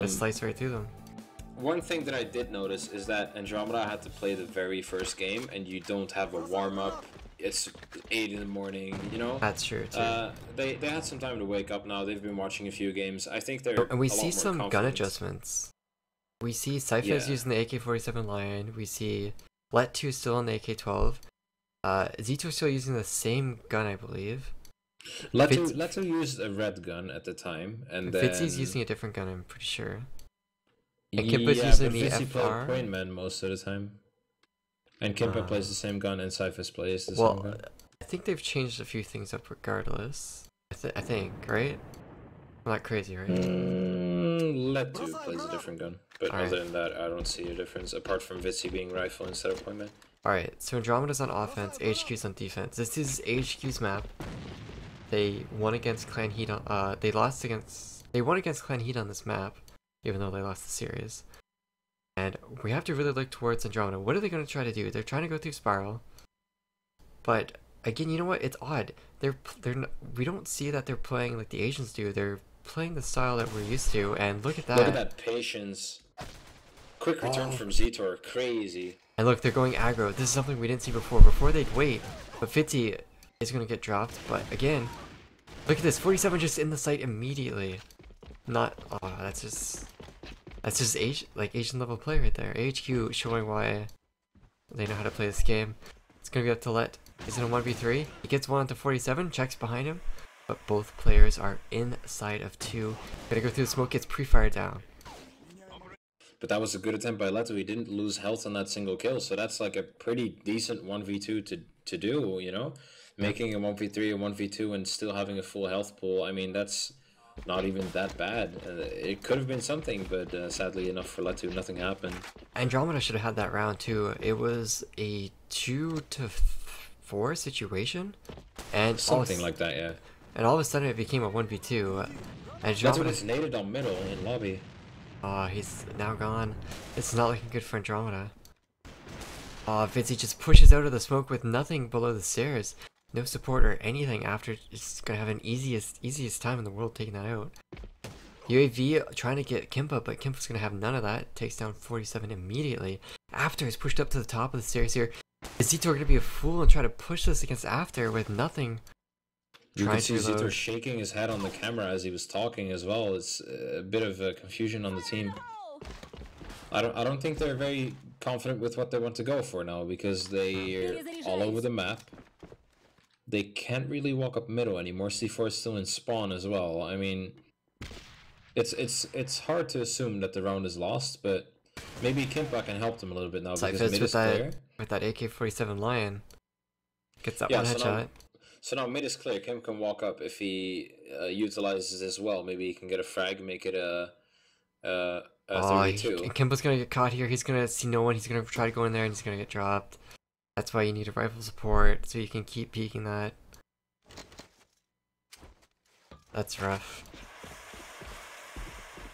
It sliced right through them. One thing that I did notice is that Andromeda had to play the very first game, and you don't have a warm-up. It's 8 in the morning, you know? That's true, too. They had some time to wake up now. They've been watching a few games. I think they're And we a lot see more some gun confident. adjustments. We see Cyphers using the AK-47 Lion. We see Let2 still on the AK-12. Zito still using the same gun, I believe. Leto used a red gun at the time, and then Fitzy's using a different gun, I'm pretty sure. And yeah, Kimpa's but using the Fitzy played FR. point man most of the time, and Kimpa plays the same gun, and Cyphers plays the same Well, gun. I think they've changed a few things up regardless. I think, right? I'm not crazy, right? Leto plays a different gun, but All right. other than that, I don't see a difference apart from Fitzy being rifle instead of point man. Alright, so Andromeda's on offense, aHQ's on defense. This is aHQ's map. They won against Clan Heat on, they won against Clan Heat on this map, even though they lost the series. And we have to really look towards Andromeda. What are they going to try to do? They're trying to go through Spiral. But again, you know what? It's odd. We don't see that they're playing like the Asians do. They're playing the style that we're used to, and look at that. Look at that patience. Quick return from Zetor, crazy. And look, they're going aggro. This is something we didn't see before. Before they'd wait, but Fitzy is going to get dropped. But again, look at this. 47 just in the site immediately. Not, oh, that's just Asian level play right there. aHQ showing why they know how to play this game. It's going to be up to Let. He's in a 1v3. He gets one onto 47, checks behind him. But both players are inside of 2. Gonna go through the smoke, gets pre-fired down. But that was a good attempt by Leto. He didn't lose health on that single kill, so that's like a pretty decent 1v2 to do, you know? Making a 1v3, a 1v2, and still having a full health pool, I mean, that's not even that bad. It could have been something, but sadly enough for Leto, nothing happened. Andromeda should have had that round too. It was a 2-4 situation, and something like that, yeah. And all of a sudden it became a 1v2. Leto was naded on middle in lobby. He's now gone. It's not looking good for Andromeda. Fitzy just pushes out of the smoke with nothing below the stairs. No support or anything after. It's gonna have an easiest time in the world taking that out. UAV trying to get Kimpa, but Kimpa's gonna have none of that. Takes down 47 immediately. After he's pushed up to the top of the stairs here. Is Zetor gonna be a fool and try to push this against After with nothing? You can see Zetor shaking his head on the camera as he was talking as well. It's a bit of confusion on the team. I don't think they're very confident with what they want to go for now, because they're all over the map. They can't really walk up middle anymore. C4 is still in spawn as well. I mean, it's hard to assume that the round is lost, but maybe Kimpa can help them a little bit now, because mid is clear. With that AK-47 Lion, gets that one headshot. So now mid is clear. Kim can walk up if he utilizes as well. Maybe he can get a frag, make it a 32. Kimpa's gonna get caught here. He's gonna see no one. He's gonna try to go in there and he's gonna get dropped. That's why you need a rifle support, so you can keep peeking that. That's rough.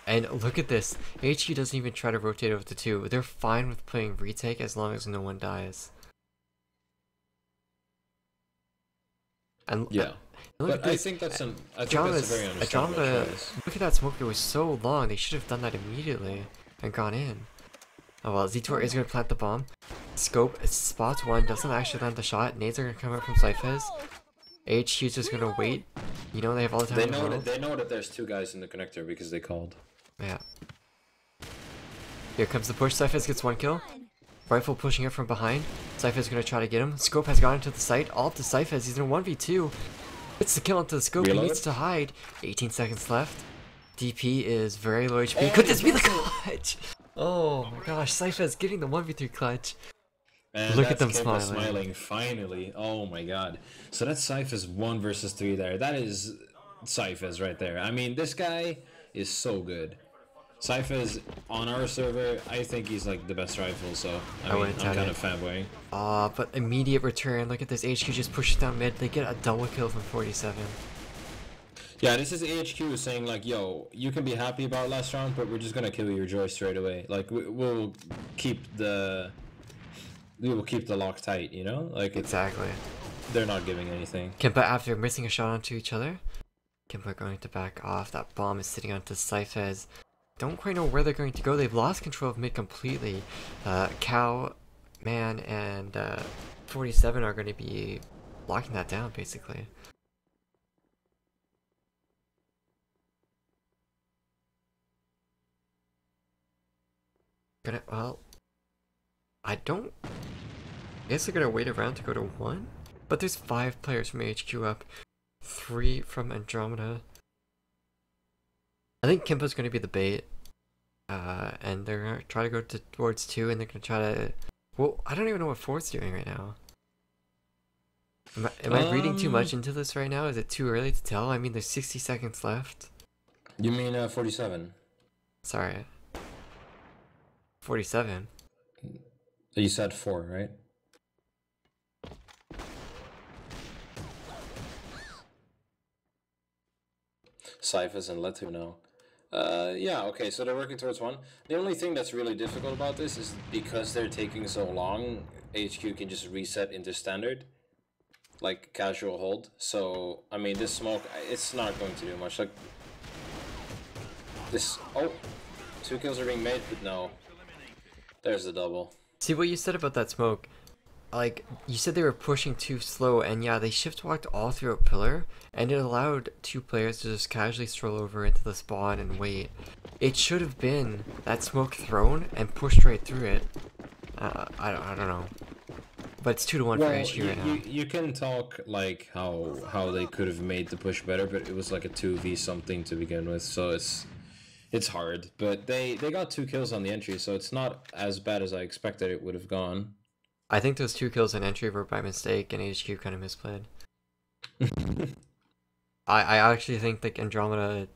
And look at this. aHQ doesn't even try to rotate over to 2. They're fine with playing retake as long as no one dies. And yeah, but I think that's a very understandable choice. Look at that smoke, it was so long, they should have done that immediately and gone in. Oh well, Zetor is going to plant the bomb. Scope spots one, doesn't actually land the shot. Nades are going to come out from Cyphers. aHQ is just going to wait. You know, they have all the time in the world. They know that there's 2 guys in the connector because they called. Yeah. Here comes the push, Cyphers gets 1 kill. Rifle pushing up from behind. Cypher's gonna try to get him. Scope has gone into the site. All up to Cypher. He's in a 1v2. It's the kill onto the scope. Reload. He needs to hide. 18 seconds left. DP is very low HP. Could this be the clutch? Oh my gosh, Cypher's getting the 1v3 clutch. And look at them smiling. Finally. Oh my god. So that's Cypher's 1 versus 3 there. That is Cypher's right there. I mean, this guy is so good. Cypher's on our server, I think he's like the best rifle, so I'm kind of fanboying. But immediate return. Look at this. aHQ just pushes down mid. They get a double kill from 47. Yeah, this is aHQ saying like, yo, you can be happy about last round, but we're just gonna kill your joy straight away. Like we'll keep the lock tight, you know? Like exactly. They're not giving anything. Kimpa after missing a shot onto each other. Kimpa going to back off. That bomb is sitting onto Cypher's. don't quite know where they're going to go. They've lost control of mid completely. Cow, Man, and 47 are going to be locking that down, basically. Well, I guess they're gonna wait around to go to 1, but there's 5 players from aHQ up, 3 from Andromeda. I think Kimpa's gonna be the bait, and they're gonna try to go towards 2, and they're gonna try to. Well, I don't even know what 4's doing right now. Am I reading too much into this right now? Is it too early to tell? I mean, there's 60 seconds left. You mean 47? Sorry. 47. You said 4, right? Cyphers and Letu now. Yeah, okay, so they're working towards 1. The only thing that's really difficult about this is because they're taking so long, aHQ can just reset into standard, like casual hold. So, I mean, this smoke, it's not going to do much. Like, this, oh, 2 kills are being made, but no. There's the double. See what you said about that smoke? Like, you said they were pushing too slow, and yeah, they shift walked all throughout pillar, and it allowed 2 players to just casually stroll over into the spawn and wait. It should have been that smoke thrown and pushed right through it. I don't know. But it's 2-1 for aHQ right now. You can talk like how they could have made the push better, but it was like a 2v something to begin with, so it's hard. But they got 2 kills on the entry, so it's not as bad as I expected it would have gone. I think those 2 kills on entry were by mistake, and aHQ kind of misplayed. I actually think like Andromeda,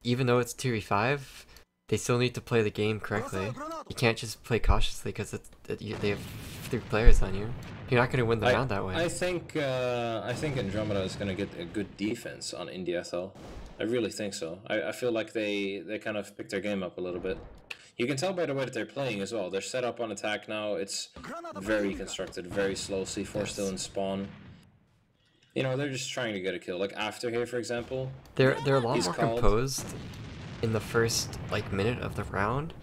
even though it's 2v5, they still need to play the game correctly. You can't just play cautiously because they have 3 players on you. You're not going to win the round that way. I think Andromeda is going to get a good defense on India, though. I really think so. I feel like they kind of picked their game up a little bit. You can tell by the way that they're playing as well. They're set up on attack now. It's very constructed, very slow. C4 still in spawn. You know, they're just trying to get a kill. Like after here, for example. They're a lot more composed in the first like minute of the round,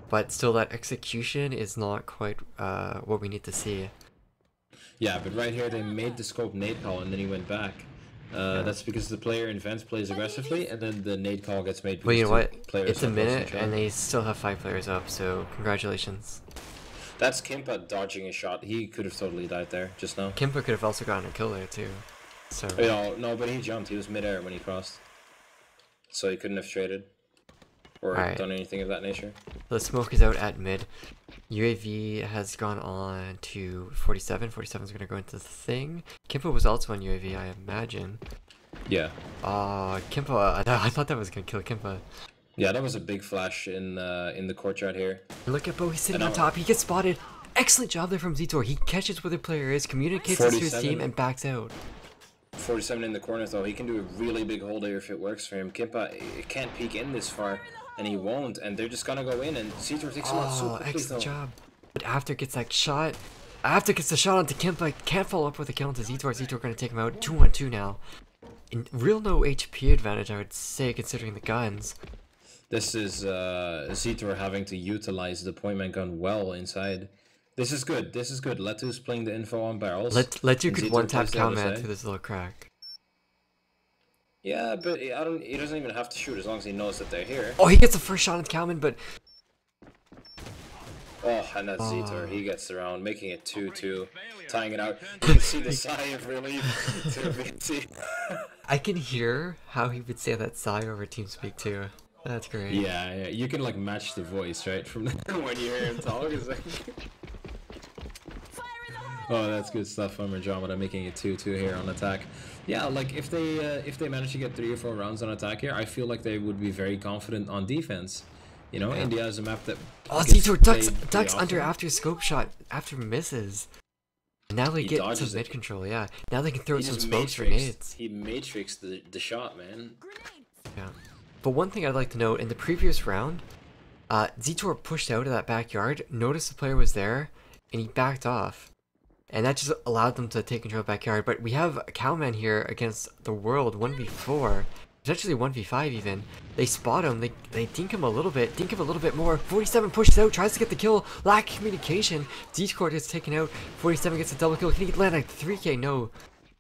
but still that execution is not quite what we need to see. Yeah, but right here they made the scope nade call and then he went back. That's because the player in vent plays aggressively, and then the nade call gets made. Well, you know what? It's a minute, and they still have 5 players up. So congratulations. That's Kimpa dodging a shot. He could have totally died there just now. Kimpa could have also gotten a kill there too. So. No, but he jumped. He was midair when he crossed, so he couldn't have traded or done anything of that nature. The smoke is out at mid. UAV has gone on to 47. 47 is going to go into the thing. Kimpa was also on UAV, I imagine. Yeah. Kimpa, I thought that was going to kill Kimpa. Yeah, that was a big flash in the courtyard here. Look at Bo, he's sitting on top. He gets spotted. Excellent job there from Zitor. He catches where the player is, communicates this to his team, and backs out. 47 in the corner though. He can do a really big hold here if it works for him. Kimpa can't peek in this far. And he won't, and they're just gonna go in, and Zitor takes him out so quickly. Excellent job. But After gets that shot. After gets the shot onto Kimpa, can't follow up with a kill onto Zitor. Zitor gonna take him out. 2-1-2 now. In real no HP advantage, I would say, considering the guns. This is Zitor having to utilize the point man gun well inside. This is good. This is good. Letu's playing the info on barrels. Letu could one-tap Cowman through this little crack. Yeah, but he doesn't even have to shoot as long as he knows that they're here. Oh, he gets the first shot on Cowman, but... Oh, and that's Zitor. He gets the round, making it 2-2, tying it out. You can see the sigh of relief. I can hear how he would say that sigh over TeamSpeak too. That's great. Yeah, you can like match the voice, right? From when you hear him talk. It's like... Oh, that's good stuff from Andromeda, making it 2-2 here on attack. Yeah, like if they manage to get 3 or 4 rounds on attack here, I feel like they would be very confident on defense. You know, India has a map that. Oh, Zitor ducks under after scope shot after misses. And now they get some mid control. Yeah, now they can throw some smokes grenades. He matrixed the shot, man. Yeah, but one thing I'd like to note in the previous round, Zitor pushed out of that backyard, noticed the player was there, and he backed off. And that just allowed them to take control of the backyard. But we have a Cowman here against the world 1v4. potentially 1v5 even. They spot him, they dink him a little bit more. 47 pushes out, tries to get the kill, lack of communication. Discord gets taken out, 47 gets a double kill. Can he land a 3k? No.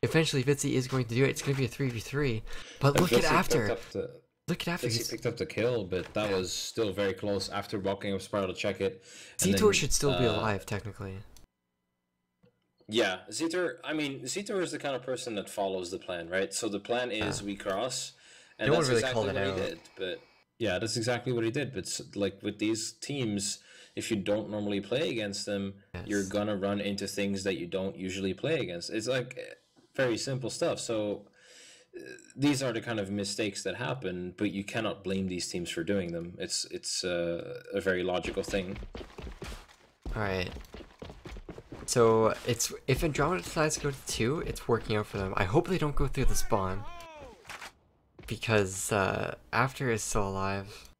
Eventually Vitzy is going to do it, it's going to be a 3v3. But look at after. Look at after. He picked up the kill, but that was still very close after walking up Spiral to check it. Zetor should still be alive, technically. Yeah, Zetor, I mean, Zetor is the kind of person that follows the plan, right? So the plan is we cross, and that's really exactly what he did. But yeah, that's exactly what he did. But like with these teams, if you don't normally play against them, you're gonna run into things that you don't usually play against. It's like very simple stuff. So these are the kind of mistakes that happen, but you cannot blame these teams for doing them. It's a very logical thing. All right. So it's if Andromeda decides to go to 2, it's working out for them. I hope they don't go through the spawn, because after is still alive.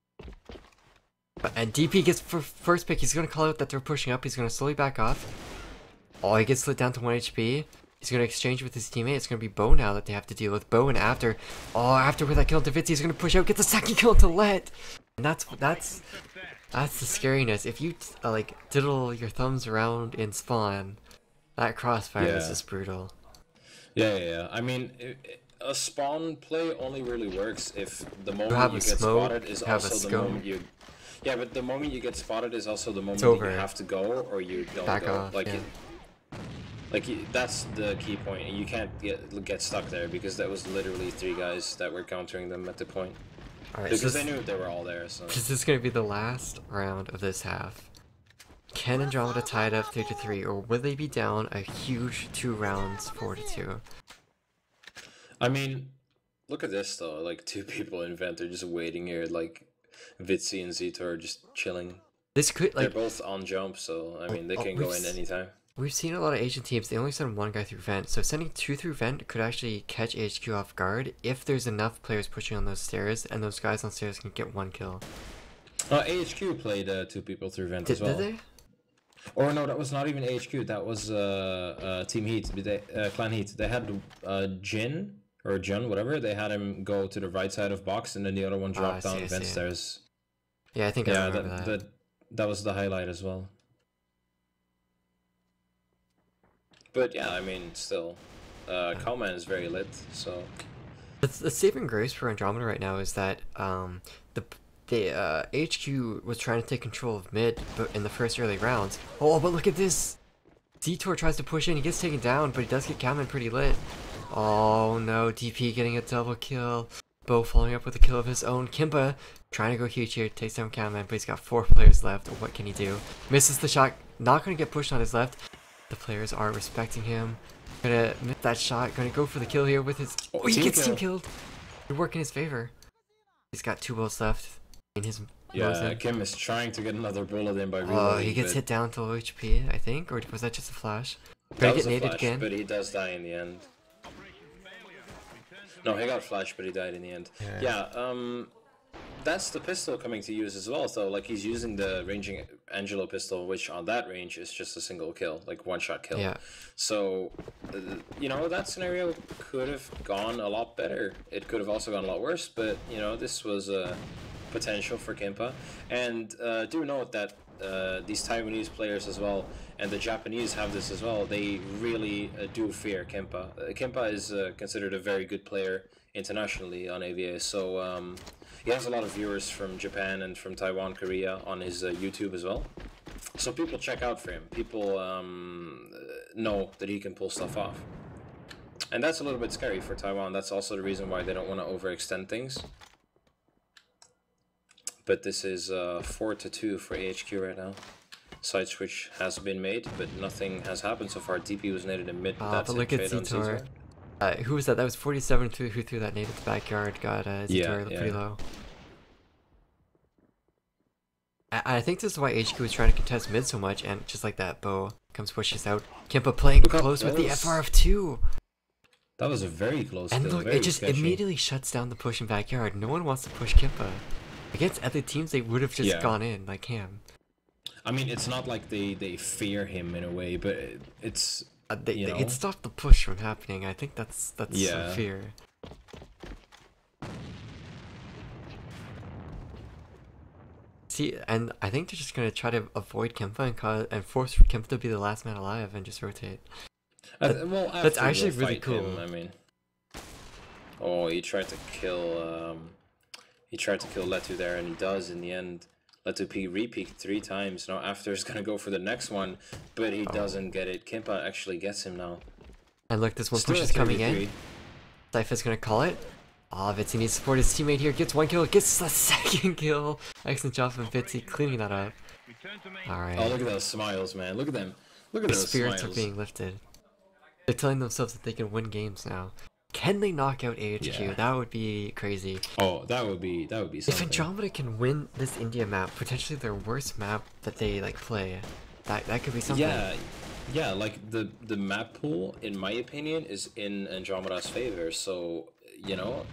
And DP gets first pick. He's gonna call out that they're pushing up. He's gonna slowly back off. Oh, he gets slid down to 1 HP. He's gonna exchange with his teammate. It's gonna be Bo now that they have to deal with. Bo and after. Oh, after with that kill to Vitzy, he's gonna push out, get the second kill to Let. And that's the scariness. If you like diddle your thumbs around in spawn, that crossfire is just brutal. Yeah. I mean, a spawn play only really works if the moment you get spotted is also the moment you. Yeah, but the moment you get spotted is also the moment you have to go or you don't back go. off, That's the key point. You can't get stuck there because that was literally 3 guys that were countering them at the point. Right, because they knew they were all there. So this is going to be the last round of this half. Can Andromeda tie it up 3-3, or will they be down a huge 2 rounds 4-2? I mean, look at this though. Like 2 people in vent are just waiting here. Like Vitzy and Zetor are just chilling. This could they're both on jump, so I mean they can go in anytime. We've seen a lot of Asian teams, they only send 1 guy through vent, so sending 2 through vent could actually catch aHQ off guard if there's enough players pushing on those stairs, and those guys on stairs can get 1 kill. aHQ played 2 people through vent as well. Did they? Or no, that was not even aHQ, that was Team Heat, Clan Heat. They had Jin, or Jun, whatever, they had him go to the right side of box, and then the other one dropped down the vent stairs. Yeah, I think I remember that was the highlight as well. But yeah, I mean, still, Kalman is very lit, so... The saving grace for Andromeda right now is that the aHQ was trying to take control of mid but in the first early rounds. Oh, but look at this! Zetor tries to push in, he gets taken down, but he does get Kalman pretty lit. Oh no, DP getting a double kill. Bo following up with a kill of his own. Kimba trying to go huge here, takes down Kalman, but he's got 4 players left. What can he do? Misses the shot, not going to get pushed on his left. The players are respecting him. Gonna miss that shot. Gonna go for the kill here with his. Oh, he gets team killed. It'd work in his favor. He's got 2 bullets left in his. Yeah, Kim is trying to get another bullet in by reloading. Oh, he gets hit down to low HP, I think, or was that just a flash? That was a flash, again. But he does die in the end. No, he got flashed, but he died in the end. Yeah. That's the pistol coming to use as well, so like he's using the ranging Angelo pistol, which on that range is just a single kill, like 1-shot kill. Yeah. So, you know, that scenario could have gone a lot better. It could have also gone a lot worse, but, you know, this was a potential for Kimpa. And do note that these Taiwanese players as well, and the Japanese have this as well, they really do fear Kimpa. Kimpa is considered a very good player internationally on AVA, so he has a lot of viewers from Japan and from Taiwan, Korea on his YouTube as well. So people check out for him. People know that he can pull stuff off. And that's a little bit scary for Taiwan. That's also the reason why they don't want to overextend things. But this is 4-2 for aHQ right now. Side switch has been made, but nothing has happened so far. DP was naded in mid, but that's but look at Zetor. Who was that? That was 47 who threw that nade at the backyard. Got Zetor pretty low. I think this is why aHQ was trying to contest mid so much, and just like that, Bo comes pushes out. Kimpa playing close with the FRF2. That was a very close and kill. Look, it just immediately shuts down the push in backyard. No one wants to push Kimpa. Against other teams, they would have just gone in like him. I mean, it's not like they fear him in a way, but it's it stopped the push from happening. I think that's some fear. See, and I think they're just gonna try to avoid Kempa and force Kempa to be the last man alive and just rotate. Well, That's actually really cool. Him, I mean, oh, he tried to kill Letu there, and he does in the end. Letu repeat 3 times. Now after is gonna go for the next one, but he doesn't get it. Kempa actually gets him now. And look, this one push is coming in. Sypha's gonna call it. Ah, Vitsy needs to support his teammate here. Gets 1 kill, gets the 2nd kill. Excellent job from Vitsy cleaning that up. Alright. Oh, look at those smiles, man. Look at them. Look at those spirits smiles. are being lifted. They're telling themselves that they can win games now. Can they knock out aHQ? Yeah. That would be crazy. Oh, that would be something. If Andromeda can win this India map, potentially their worst map that they play, that could be something. Yeah, like the map pool, in my opinion, is in Andromeda's favor. So you know,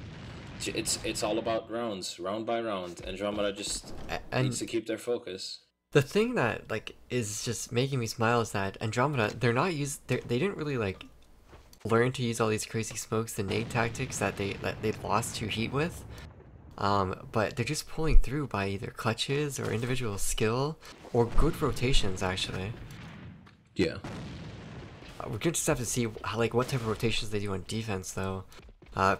it's all about rounds, round by round. Andromeda just needs to keep their focus. The thing that is just making me smile is that Andromeda, they didn't really learn to use all these crazy smokes and nade tactics that they lost to Heat with. But they're just pulling through by either clutches or individual skill or good rotations actually. Yeah. We're gonna just have to see how, what type of rotations they do on defense though.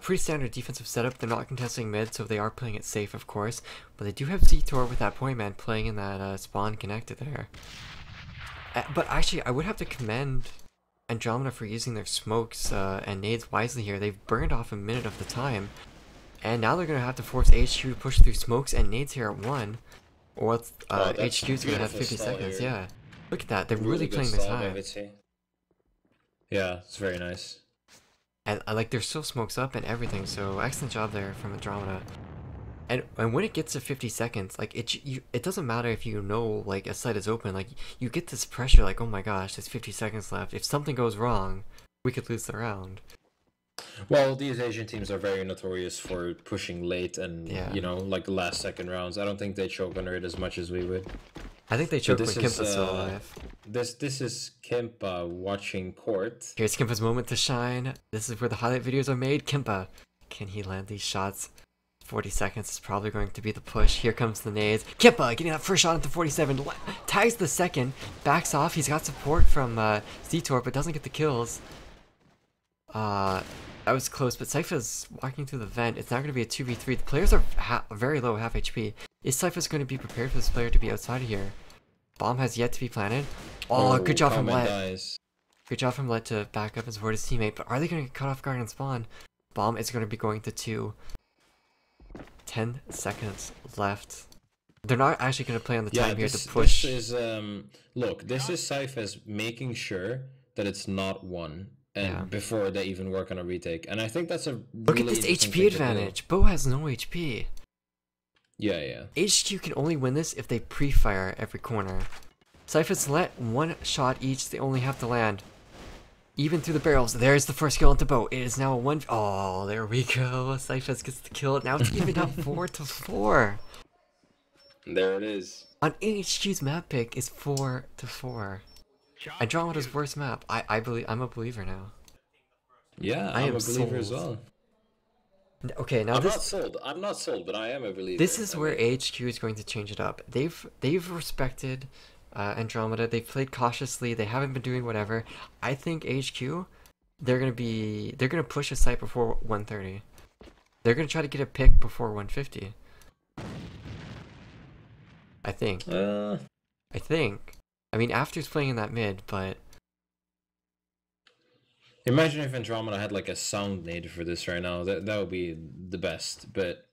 Pretty standard defensive setup. They're not contesting mid, so they are playing it safe, of course. But they do have Zetor with that point man playing in that spawn connected there. But actually, I would have to commend Andromeda for using their smokes and nades wisely here. They've burned off a minute of the time, and now they're gonna have to force aHQ to push through smokes and nades here at 1, or aHQ's gonna have 50 seconds. Here. Yeah, look at that. They're really playing this high. Yeah, it's very nice. And there's still smokes up and everything, so excellent job there from Andromeda. And when it gets to 50 seconds, it doesn't matter if you know a site is open. You get this pressure, oh my gosh, there's 50 seconds left. If something goes wrong, we could lose the round. Well, these Asian teams are very notorious for pushing late and last second rounds. I don't think they choke under it as much as we would. I think they choked when Kimpa's still alive. This is Kimpa watching court. Here's Kimpa's moment to shine. This is where the highlight videos are made. Kimpa, can he land these shots? 40 seconds is probably going to be the push. Here comes the nades. Kimpa getting that first shot into 47. Tags the second. Backs off. He's got support from Zetor, but doesn't get the kills. That was close, but Sypha's walking through the vent. It's not going to be a 2v3. The players are very low, half HP. Is Sypha's going to be prepared for this player to be outside of here? Bomb has yet to be planted. Oh, good job from Let. Good job from Let to back up and support his teammate, but are they going to get caught off guard and spawn? Bomb is going to be going to 2. 10 seconds left. They're not actually going to play on the time here to push. This is, look, this is Sypha's making sure that it's not 1. And before they even work on a retake. And I think that's a look at this HP advantage. Bo has no HP. Yeah. aHQ can only win this if they pre-fire every corner. Sypha's let 1 shot each. They only have to land. Even through the barrels. There's the first kill into Bo. It is now a 1. Oh, there we go. Sypha's gets the kill. Now it's even up 4-4. There it is. On aHQ's map pick is 4-4. Andromeda's worst map. I believe. I'm a believer now. Yeah, I'm a believer as well. Okay, now I'm not sold, but I am a believer. This is where aHQ is going to change it up. They've respected Andromeda. They've played cautiously. They haven't been doing whatever. I think aHQ, they're gonna push a site before 130. They're gonna try to get a pick before 150. I think. I think. I mean, After's playing in that mid, but... Imagine if Andromeda had a sound nade for this right now. That would be the best, but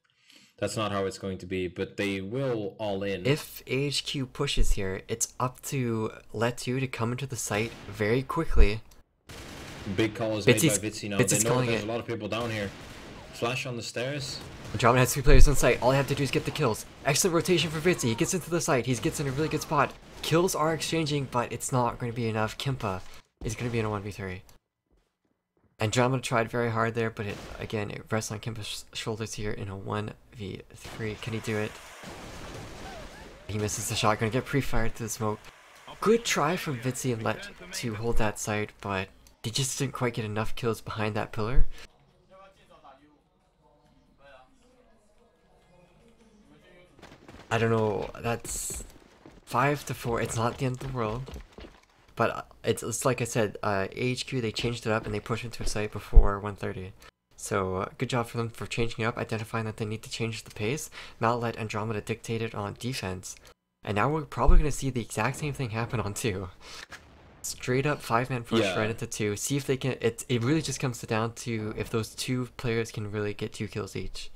that's not how it's going to be. But they will all in. If aHQ pushes here, it's up to Letu to come into the site very quickly. Big call is made by Vitsy now. They know there's a lot of people down here. Flash on the stairs. Andromeda has 2 players on site. All they have to do is get the kills. Excellent rotation for Vitsy. He gets into the site. He gets in a really good spot. Kills are exchanging, but it's not going to be enough. Kimpa is going to be in a 1v3. Andromeda tried very hard there, but it rests on Kimpa's shoulders here in a 1v3. Can he do it? He misses the shot. Going to get pre-fired through the smoke. Good try from Vitsy and Let to hold that site, but they just didn't quite get enough kills behind that pillar. I don't know, that's 5-4. It's not the end of the world. But it's like I said, aHQ, they changed it up and they pushed into a site before 1:30. So good job for them for changing it up, identifying that they need to change the pace, not let Andromeda dictate it on defense. And now we're probably going to see the exact same thing happen on 2. Straight up 5-man push right into 2. See if they can. It really just comes down to if those 2 players can really get 2 kills each.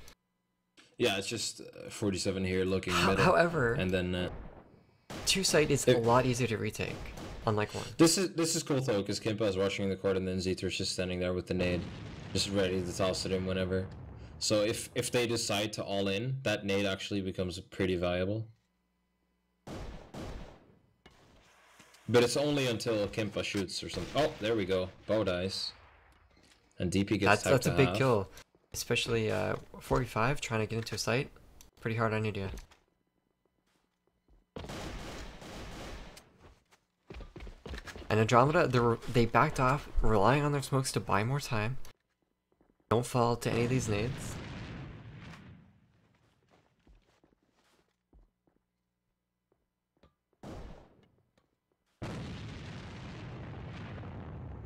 Yeah, it's just 47 here looking middle. However, and then 2 site is a lot easier to retake, unlike 1. This is cool though, because Kimpa is rushing the court and then Zetor's just standing there with the nade, just ready to toss it in whenever. So if they decide to all in, that nade actually becomes pretty valuable. But it's only until Kimpa shoots or something. Oh, there we go. Bow dies. And DP gets that's a big kill. Especially 45 trying to get into a site. Pretty hard on you. And Andromeda, they backed off, relying on their smokes to buy more time. Don't fall to any of these nades.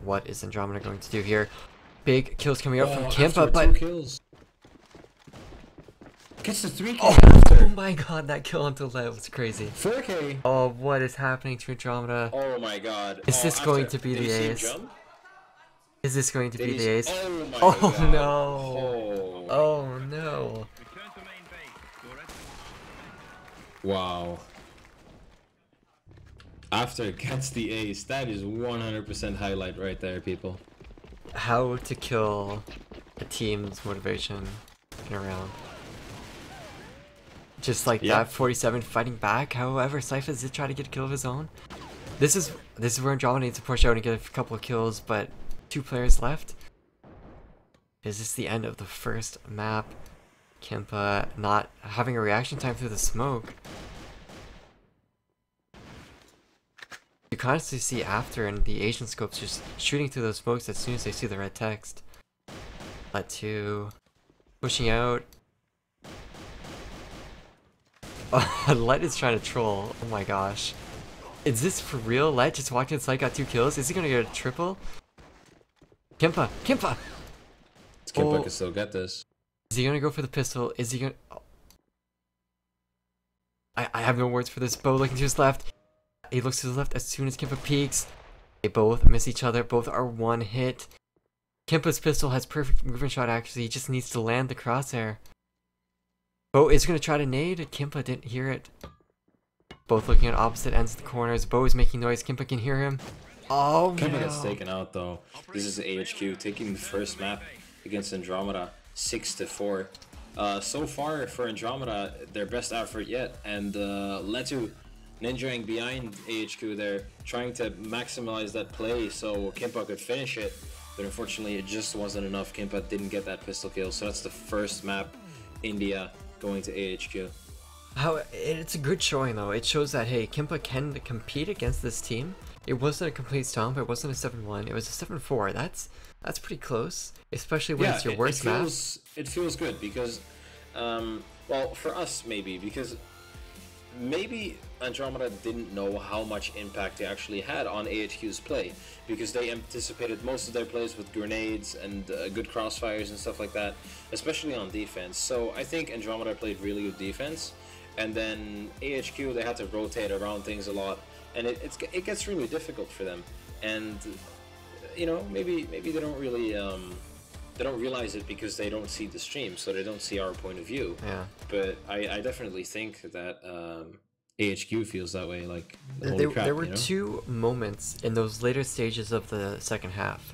What is Andromeda going to do here? Big kills coming out from Kimpa, but 2 kills. Gets the 3K oh my god, that kill onto left was crazy. 4K. Oh, what is happening to Andromeda? Oh my god. Is this going to be the ace? Is this going to be the ace? Oh god. No. Oh no. Wow. After gets the ace, that is 100% highlight right there, people. How to kill a team's motivation in a round. Just like that, 47 fighting back. However, Syphus did try to get a kill of his own. This is where Andromeda needs to push out and get a couple of kills, but 2 players left. Is this the end of the first map? Kimpa not having a reaction time through the smoke. You constantly see after and the Asian scopes just shooting through those smokes as soon as they see the red text. Let 2 pushing out. Let is trying to troll. Oh my gosh. Is this for real? Let just walked inside, got 2 kills. Is he gonna get a triple? Kimpa! Kimpa! Kimpa can still get this. Is he gonna go for the pistol? Is he gonna... Oh. I have no words for this. Bo looking to his left. He looks to the left as soon as Kimpa peeks. They both miss each other. Both are 1 hit. Kimpa's pistol has perfect movement shot actually. He just needs to land the crosshair. Bo is going to try to nade. Kimpa didn't hear it. Both looking at opposite ends of the corners. Bo is making noise. Kimpa can hear him. Oh, Kimpa gets taken out though. This is aHQ taking the first map against Andromeda 6-4. So far for Andromeda, their best effort yet. And Letu ninjaing behind aHQ there, trying to maximize that play so Kimpa could finish it. But unfortunately, it just wasn't enough. Kimpa didn't get that pistol kill. So that's the first map India going to aHQ. It's a good showing though. It shows that hey, Kimpa can compete against this team. It wasn't a complete stomp. It wasn't a 7-1. It was a 7-4. That's pretty close, especially when it's your worst map. It feels good because, well, for us maybe because maybe Andromeda didn't know how much impact they actually had on aHQ's play because they anticipated most of their plays with grenades and good crossfires and stuff like that, especially on defense. So I think Andromeda played really good defense, and then aHQ, they had to rotate around things a lot, and it gets really difficult for them. And you know, maybe they don't really they don't realize it because they don't see the stream, so they don't see our point of view. Yeah. But I definitely think that aHQ feels that way. Like there were 2 moments in those later stages of the second half.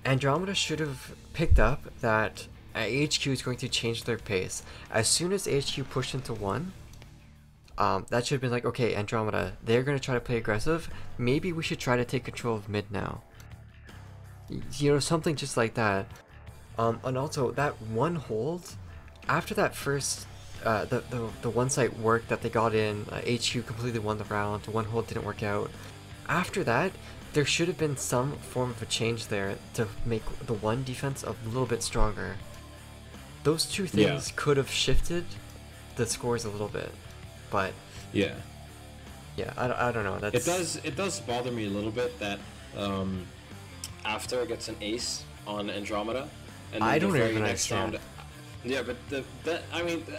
Andromeda should have picked up that aHQ is going to change their pace. As soon as aHQ pushed into 1, that should have been like, okay, Andromeda, they're going to try to play aggressive. Maybe we should try to take control of mid now. You know, something just like that. And also, that 1 hold, after that first, the 1 site work that they got in, aHQ completely won the round, the 1 hold didn't work out. After that, there should have been some form of a change there to make the 1 defense a little bit stronger. Those 2 things could have shifted the scores a little bit, but yeah, I don't know. That's it does bother me a little bit that after gets an ace on Andromeda, and then I the don't very even next understand. round. Yeah, but that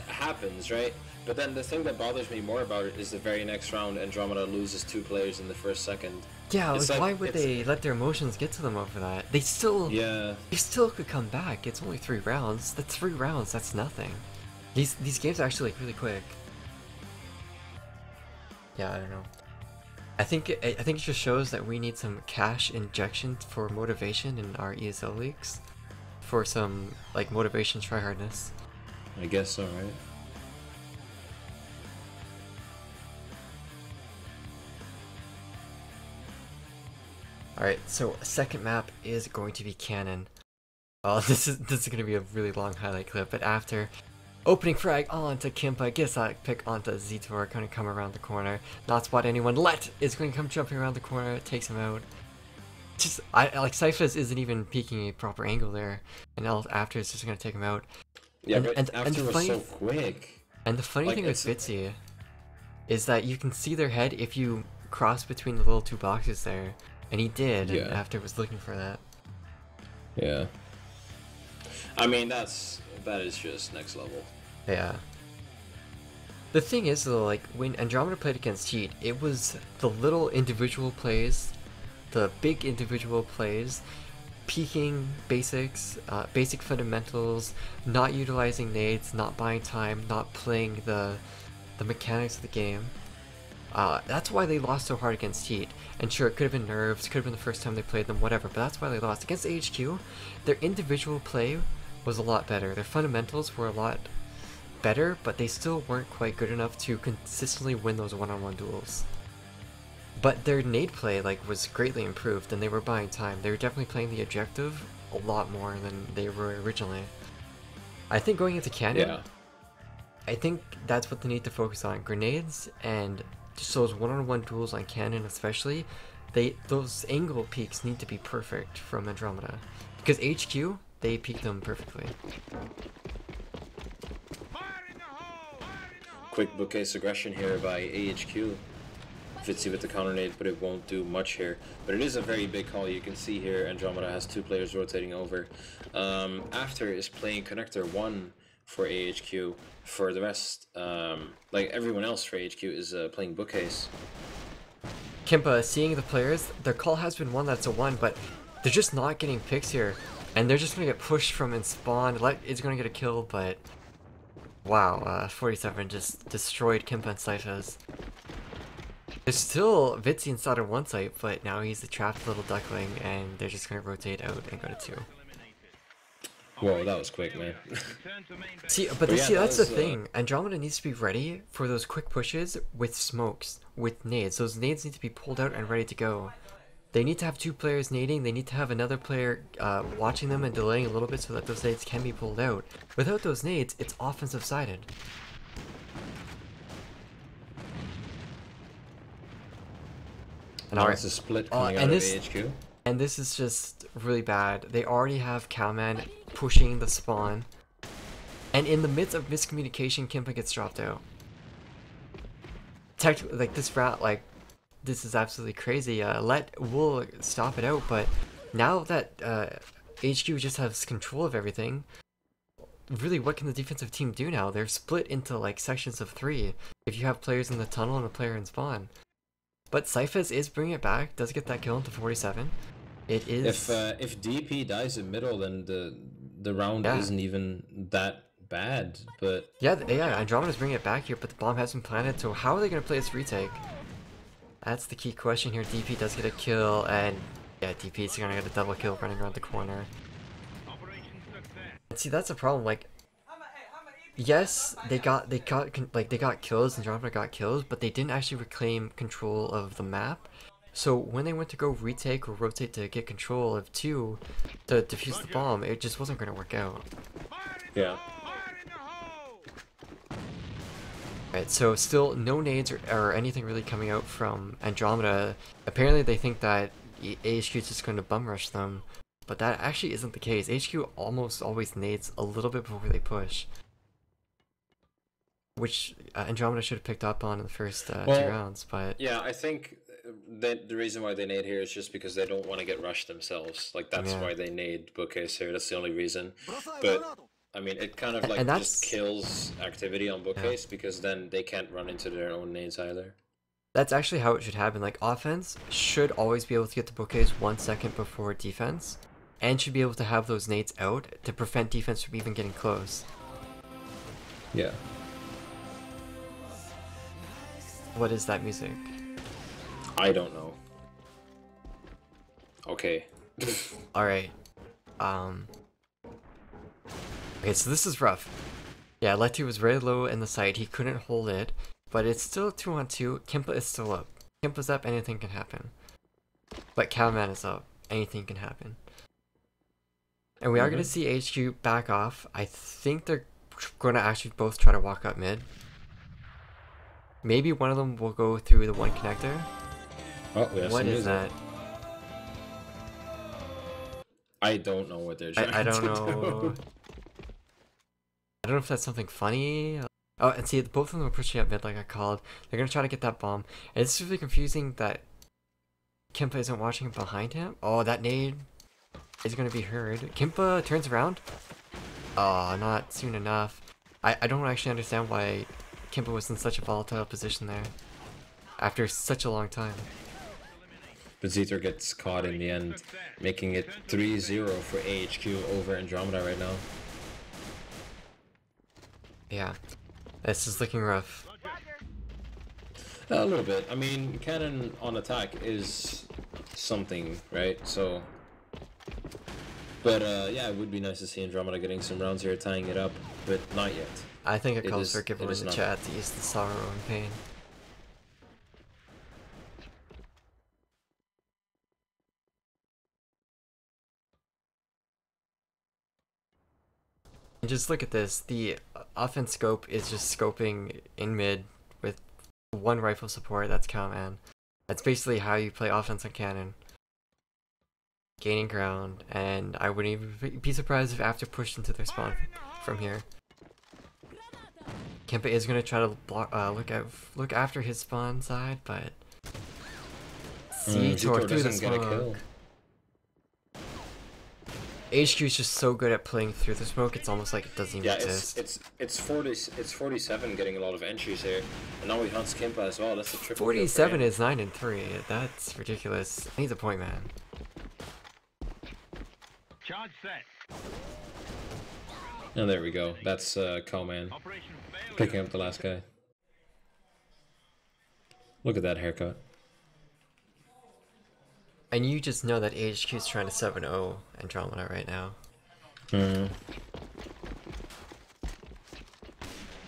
happens, right? But then the thing that bothers me more about it is the very next round, Andromeda loses 2 players in the first second. Yeah, It's like why like would they let their emotions get to them over that? They still could come back. It's only 3 rounds. That's 3 rounds. That's nothing. These games are actually like really quick. Yeah, I don't know. I think it just shows that we need some cash injection for motivation in our ESL leagues, for some like motivation tryhardness. I guess so, right? Alright, so second map is going to be Cannon. This is going to be a really long highlight clip, but after opening frag onto Kimpa, gets that pick onto Zitor, going to come around the corner, not spot anyone. Let is going to come jumping around the corner, takes him out. Just, like Cyphers isn't even peeking a proper angle there, and after it's just going to take him out. Yeah, but after was so quick. And the funny thing with Fitzy is that you can see their head if you cross between the little 2 boxes there. And he did, and after was looking for that. Yeah. I mean, that is just next level. Yeah. The thing is, though, like, when Andromeda played against Heat, it was the little individual plays, the big individual plays, peeking basics, basic fundamentals, not utilizing nades, not buying time, not playing the mechanics of the game. That's why they lost so hard against Heat. And sure, it could have been nerves, could have been the first time they played them, whatever, but that's why they lost. Against aHQ, their individual play was a lot better. Their fundamentals were a lot better, but they still weren't quite good enough to consistently win those one-on-one duels. But their nade play was greatly improved, and they were buying time. They were definitely playing the objective a lot more than they were originally. I think going into Cannon, I think that's what they need to focus on. Grenades and just those one-on-one duels on Cannon especially, those angle peaks need to be perfect from Andromeda. Because aHQ, they peak them perfectly. Quick bookcase aggression here by aHQ. Fitzy with the counter nade, but it won't do much here. But it is a very big call. You can see here Andromeda has 2 players rotating over. After is playing connector 1 for aHQ. For the rest, like everyone else for aHQ is playing bookcase. Kimpa, seeing the players, their call has been one that's a 1, but they're just not getting picks here. And they're just going to get pushed from in spawn. Let is going to get a kill, but wow, 47 just destroyed Kimpa and Cyphers. There's still Vitzy inside of 1 site, but now he's a trapped little duckling, and they're just going to rotate out and go to 2. Whoa, that was quick, man. See, but see, that's the thing. Andromeda needs to be ready for those quick pushes with smokes, with nades. Those nades need to be pulled out and ready to go. They need to have 2 players nading. They need to have another player watching them and delaying a little bit so that those nades can be pulled out. Without those nades, it's offensive-sided. Now it's a split coming out of aHQ. And this is just really bad. They already have Cowman pushing the spawn. And in the midst of miscommunication, Kimpa gets dropped out. Technically, like this route, this is absolutely crazy. Let will stop it out, but now that aHQ just has control of everything, really what can the defensive team do now? They're split into sections of 3 if you have players in the tunnel and a player in spawn. But Cyphers is bringing it back, does get that kill into 47. It is... If DP dies in middle, then the round isn't even that bad, but... Yeah, Andromeda's bringing it back here, but the bomb has been planted, so how are they going to play this retake? That's the key question here. DP does get a kill, and yeah, DP's going to get a double kill running around the corner. And see, that's a problem, yes, they got kills, Andromeda got kills, but they didn't actually reclaim control of the map. So when they went to go retake or rotate to get control of 2 to defuse the bomb, it just wasn't going to work out. Yeah. Right, so still no nades or anything really coming out from Andromeda. Apparently they think that aHQ is just going to bum rush them, but that actually isn't the case. aHQ almost always nades a little bit before they push. which Andromeda should have picked up on in the first 2 rounds. But yeah, I think that the reason why they nade here is just because they don't want to get rushed themselves. Like that's why they nade bookcase here. That's the only reason. But I mean, it kind of like just kills activity on bookcase because then they can't run into their own nades either. That's actually how it should happen. Like offense should always be able to get the bookcase 1 second before defense, and should be able to have those nades out to prevent defense from even getting close. Yeah. What is that music? I don't know. Okay. Alright. Okay, so this is rough. Yeah, Letty was very low in the site. He couldn't hold it, but it's still 2-on-2. Kimpa is still up. Kimpa's up, anything can happen. But Cowman is up. Anything can happen. And we are going to see aHQ back off. I think they're going to actually both try to walk up mid. Maybe one of them will go through the one connector. Oh, we have what is that? I don't know what they're trying I don't to know. do. I don't know if that's something funny. Oh, and see, both of them are pushing up mid like I called. They're going to try to get that bomb. And it's really confusing that Kimpa isn't watching behind him. Oh, that nade is going to be heard. Kimpa turns around. Oh, not soon enough. I don't actually understand why Kimpa was in such a volatile position there after such a long time. But Zetor gets caught in the end, making it 3-0 for aHQ over Andromeda right now. Yeah, this is looking rough. A little bit. I mean, Cannon on attack is something, right? So, but yeah, it would be nice to see Andromeda getting some rounds here, tying it up, but not yet. I think it calls for giving in the chat to use the sorrow and pain. And just look at this. The offense scope is just scoping in mid with one rifle support. That's Cowman. That's basically how you play offense on Cannon. Gaining ground, and I wouldn't even be surprised if after pushed into their spawn from here. Kimpa is gonna try to block, look after his spawn side, but Zetor through the smoke. aHQ is just so good at playing through the smoke. It's almost like it doesn't even exist. It's 47 getting a lot of entries here, and now he hunts Kimpa as well. That's a triple. 47 is 9-3. That's ridiculous. He's a point man. Charge set. And there we go. That's Cowman picking up the last guy. Look at that haircut. And you just know that aHQ is trying to 7-0 Andromeda right now.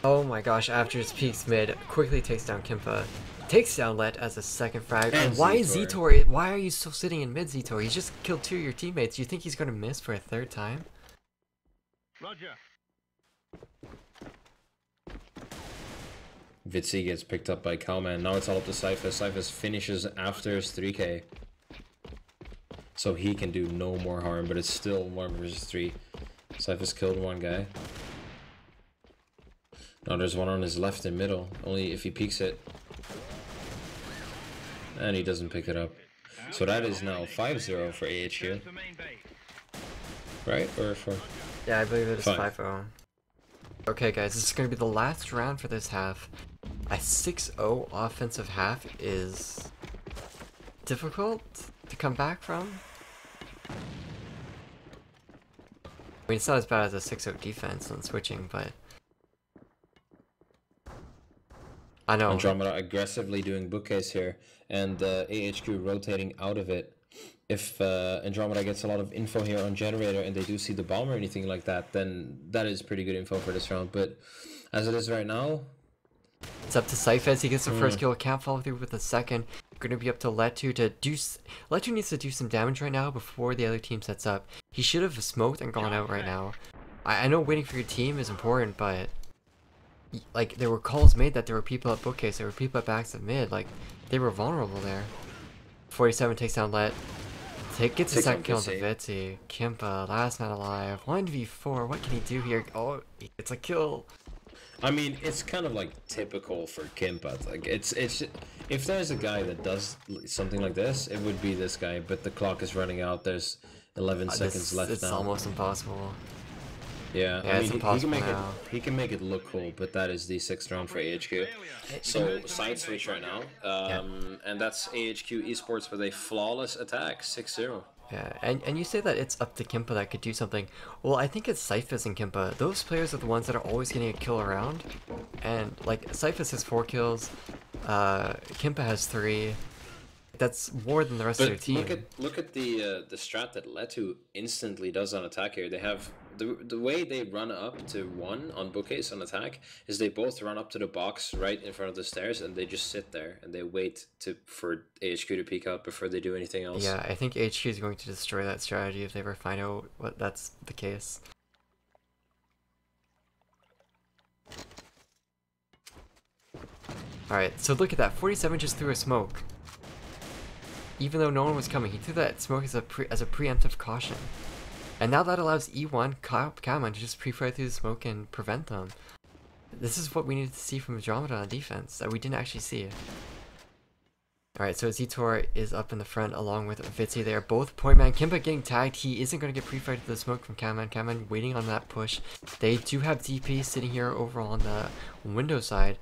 Oh my gosh, after his peaks mid, quickly takes down Kimpa. Takes down Let as a second frag. And why is Zetor? Why are you still sitting in mid, Zetor? He just killed 2 of your teammates. You think he's gonna miss for a 3rd time? Roger. Vitsi gets picked up by Cowman. Now it's all up to Cyphus. Cyphus finishes after his 3k. So he can do no more harm, but it's still 1 versus 3. Cyphus killed 1 guy. Now there's one on his left and middle. Only if he peeks it. And he doesn't pick it up. So that is now 5-0 for aHQ. Right? Or for... Yeah, I believe it is 5-0. Okay guys, this is going to be the last round for this half. A 6-0 offensive half is difficult to come back from. I mean, it's not as bad as a 6-0 defense on switching, but I know. Andromeda aggressively doing bookcase here, and aHQ rotating out of it. If Andromeda gets a lot of info here on generator and they do see the bomb or anything like that, then that is pretty good info for this round. But as it is right now, it's up to Cyphus. He gets the first kill. Can't follow through with the second. Gonna be up to Letu to do. Letu needs to do some damage right now before the other team sets up. He should have smoked and gone out right now. I know waiting for your team is important, but like there were calls made that there were people at bookcase, there were people at backs of mid. Like they were vulnerable there. 47 takes down Let. Gets a second kill on the Vitsi. Kimpa, last man alive. 1v4. What can he do here? Oh, it's a kill. I mean, it's kind of like typical for Kimpa. Like it's if there's a guy that does something like this, it would be this guy. But the clock is running out. There's 11 seconds left it's now. almost impossible. Yeah, Yeah, I it's mean, impossible he can make now. he can make it look cool, but that is the 6th round for aHQ. So side switch right now, and that's aHQ Esports with a flawless attack, 6-0. Yeah, and you say that it's up to Kimpa that could do something. Well, I think it's Cyphus and Kimpa. Those players are the ones that are always getting a kill around. And, like, Cyphus has 4 kills, Kimpa has 3. That's more than the rest of their team. Look at the strat that Letu instantly does on attack here. They have the way they run up to 1 on bookcase on attack is they both run up to the box right in front of the stairs and they just sit there and they wait for aHQ to peek out before they do anything else. Yeah, I think aHQ is going to destroy that strategy if they ever find out what that's the case. Alright, so look at that. 47 just threw a smoke. Even though no one was coming, he threw that smoke as a preemptive caution. And now that allows E1 Kaman to just pre-fire through the smoke and prevent them. This is what we needed to see from Andromeda on defense, that we didn't actually see. Alright, so Zitor is up in the front along with Vitsi. They are both point man. Kimpa getting tagged. He isn't going to get pre-fired to the smoke from Kaman. Kaman waiting on that push. They do have DP sitting here over on the window side.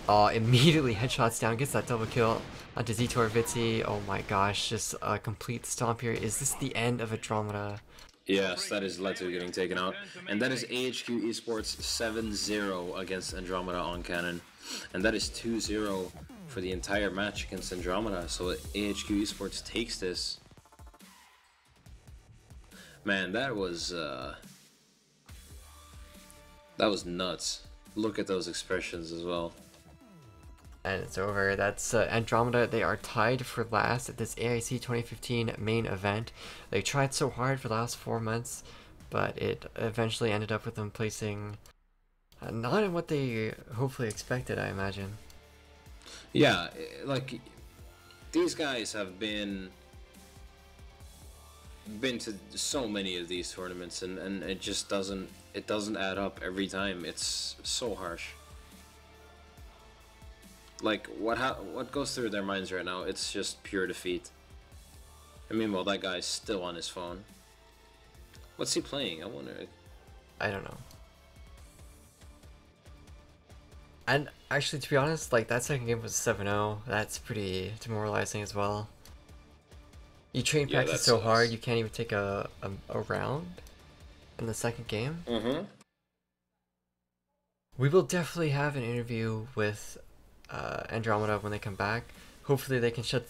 Immediately headshots down, gets that double kill onto Zitor Vitsi. Oh my gosh, just a complete stomp here. Is this the end of Andromeda? Yes, that is Letu getting taken out. And that is aHQ Esports 7-0 against Andromeda on Cannon. And that is 2-0 for the entire match against Andromeda. So aHQ Esports takes this. Man, that was nuts. Look at those expressions as well. And it's over. That's Andromeda. They are tied for last at this AIC 2015 main event. They tried so hard for the last 4 months, but it eventually ended up with them placing not in what they hopefully expected, I imagine. Yeah, like these guys have been to so many of these tournaments, and it just doesn't add up every time. It's so harsh. Like, what goes through their minds right now? It's just pure defeat. I mean, well, that guy's still on his phone. What's he playing? I wonder. I don't know. And actually, to be honest, like, that second game was 7-0. That's pretty demoralizing as well. You train practice so hard, you can't even take a round in the second game. Mm-hmm. We will definitely have an interview with Andromeda when they come back. Hopefully they can shed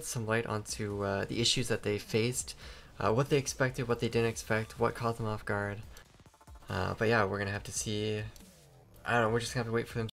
some light onto the issues that they faced, what they expected, what they didn't expect, what caught them off guard. But yeah, we're gonna have to see. I don't know, we're just gonna have to wait for them